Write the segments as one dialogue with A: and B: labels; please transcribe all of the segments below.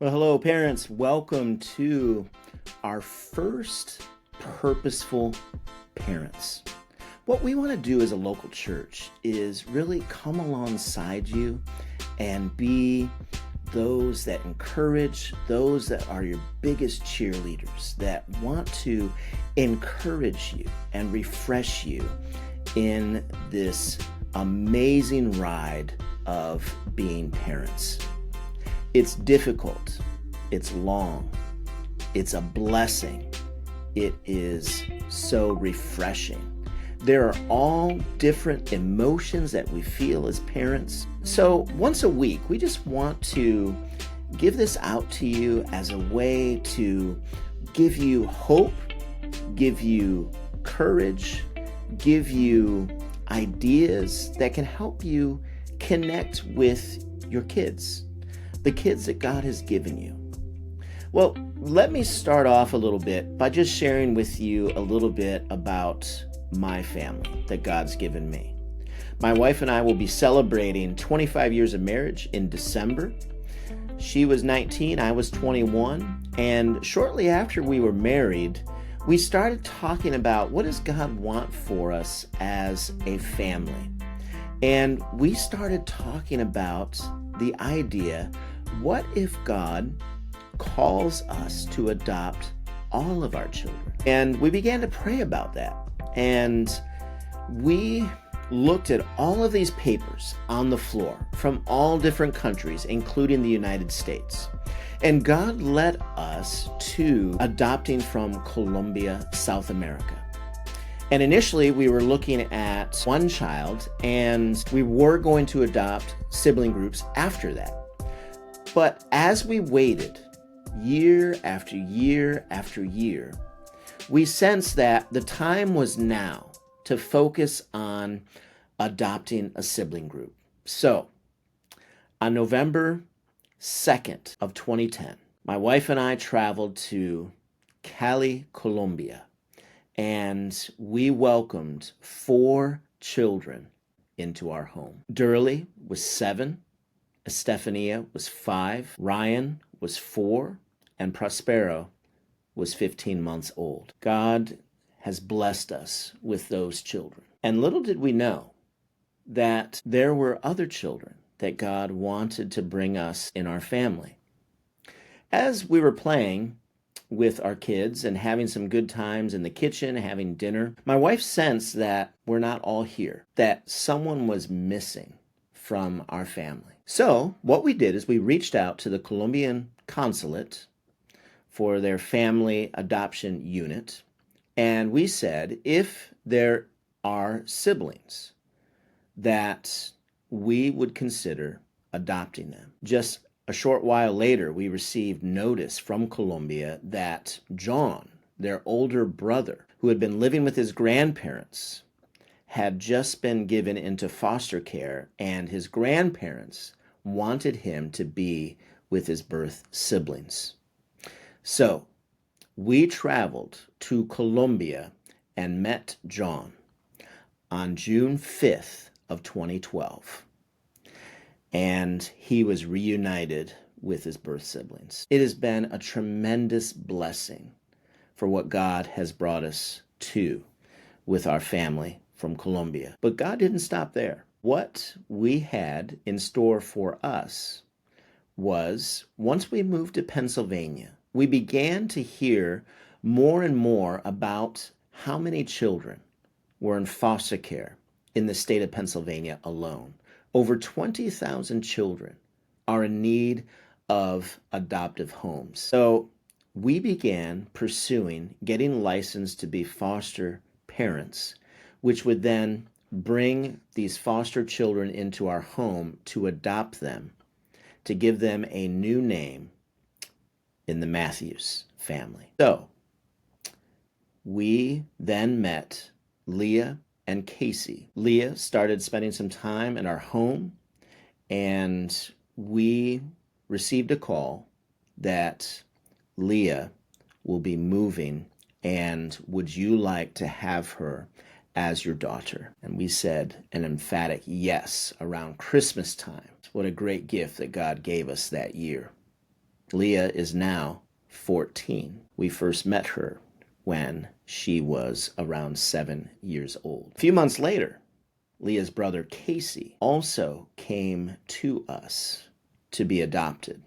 A: Well, hello, parents. Welcome to our first Purposeful Parents. What we want to do as a local church is really come alongside you and be those that encourage, those that are your biggest cheerleaders, that want to encourage you and refresh you in this amazing ride of being parents. It's difficult, it's long, it's a blessing, it is so refreshing. There are all different emotions that we feel as parents. So once a week, we just want to give this out to you as a way to give you hope, give you courage, give you ideas that can help you connect with your kids. The kids that God has given you. Well, let me start off a little bit by just sharing with you a little bit about my family that God's given me. My wife and I will be celebrating 25 years of marriage in December. She was 19, I was 21, and shortly after we were married, we started talking about what does God want for us as a family. And we started talking about the idea, what if God calls us to adopt all of our children? And we began to pray about that. And we looked at all of these papers on the floor from all different countries, including the United States. And God led us to adopting from Colombia, South America. And initially, we were looking at one child, and we were going to adopt sibling groups after that. But as we waited, year after year after year, we sensed that the time was now to focus on adopting a sibling group. So, on November 2nd of 2010, my wife and I traveled to Cali, Colombia, and we welcomed 4 children into our home. Durley was 7, Estefania was 5, Ryan was 4, and Prospero was 15 months old. God has blessed us with those children. And little did we know that there were other children that God wanted to bring us in our family. As we were playing with our kids and having some good times in the kitchen, having dinner, my wife sensed that we're not all here, that someone was missing from our family. So what we did is we reached out to the Colombian consulate for their family adoption unit, and we said if there are siblings that we would consider adopting them. Just a short while later, we received notice from Colombia that John, their older brother, who had been living with his grandparents, had just been given into foster care, and his grandparents wanted him to be with his birth siblings. So we traveled to Colombia and met John on June 5th of 2012. And he was reunited with his birth siblings. It has been a tremendous blessing for what God has brought us to with our family from Colombia. But God didn't stop there. What we had in store for us was, once we moved to Pennsylvania, we began to hear more and more about how many children were in foster care in the state of Pennsylvania alone. Over 20,000 children are in need of adoptive homes. So we began pursuing getting licensed to be foster parents, which would then bring these foster children into our home to adopt them, to give them a new name in the Matthews family. So we then met Leah and Casey. Leah started spending some time in our home, and we received a call that Leah will be moving, and would you like to have her as your daughter? And we said an emphatic yes around Christmas time. What a great gift that God gave us that year. Leah is now 14. We first met her when she was around 7 years old. A few months later, Leah's brother Casey also came to us to be adopted.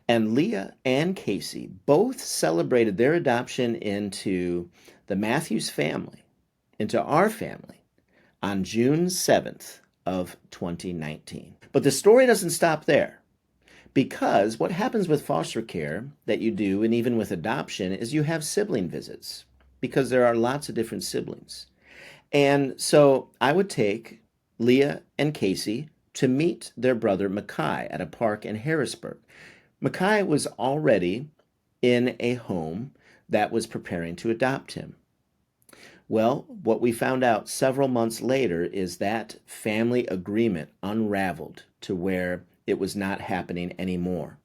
A: And Leah and Casey both celebrated their adoption into the Matthews family, into our family, on June 7th of 2019. But the story doesn't stop there, because what happens with foster care that you do, and even with adoption, is you have sibling visits, because there are lots of different siblings. And so I would take Leah and Casey to meet their brother Mackay at a park in Harrisburg. Mackay was already in a home that was preparing to adopt him. Well, what we found out several months later is that family agreement unraveled to where it was not happening anymore.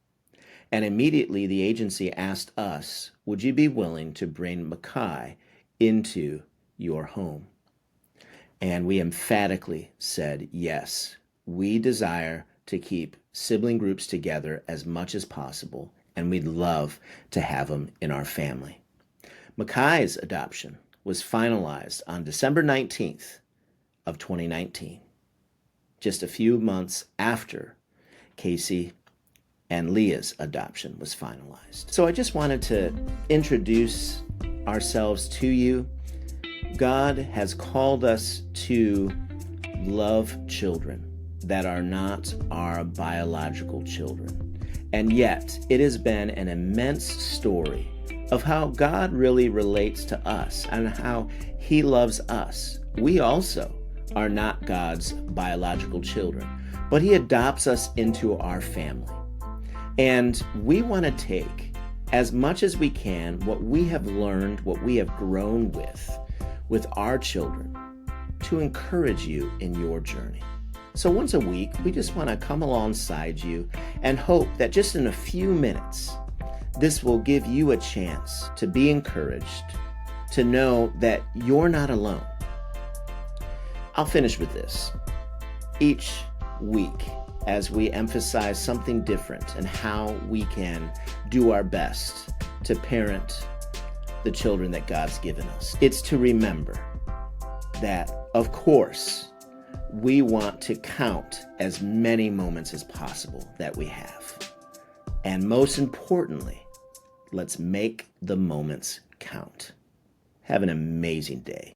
A: And immediately the agency asked us, would you be willing to bring Mackay into your home? And we emphatically said yes. We desire to keep sibling groups together as much as possible, and we'd love to have them in our family. Mackay's adoption was finalized on December 19th of 2019, just a few months after Casey and Leah's adoption was finalized. So I just wanted to introduce ourselves to you. God has called us to love children that are not our biological children. And yet, it has been an immense story of how God really relates to us and how He loves us. We also are not God's biological children, but He adopts us into our family. And we want to take, as much as we can, what we have learned, what we have grown with our children, to encourage you in your journey. So once a week, we just want to come alongside you and hope that just in a few minutes, this will give you a chance to be encouraged, to know that you're not alone. I'll finish with this. Each week, as we emphasize something different and how we can do our best to parent the children that God's given us, it's to remember that, of course, we want to count as many moments as possible that we have. And most importantly, let's make the moments count. Have an amazing day.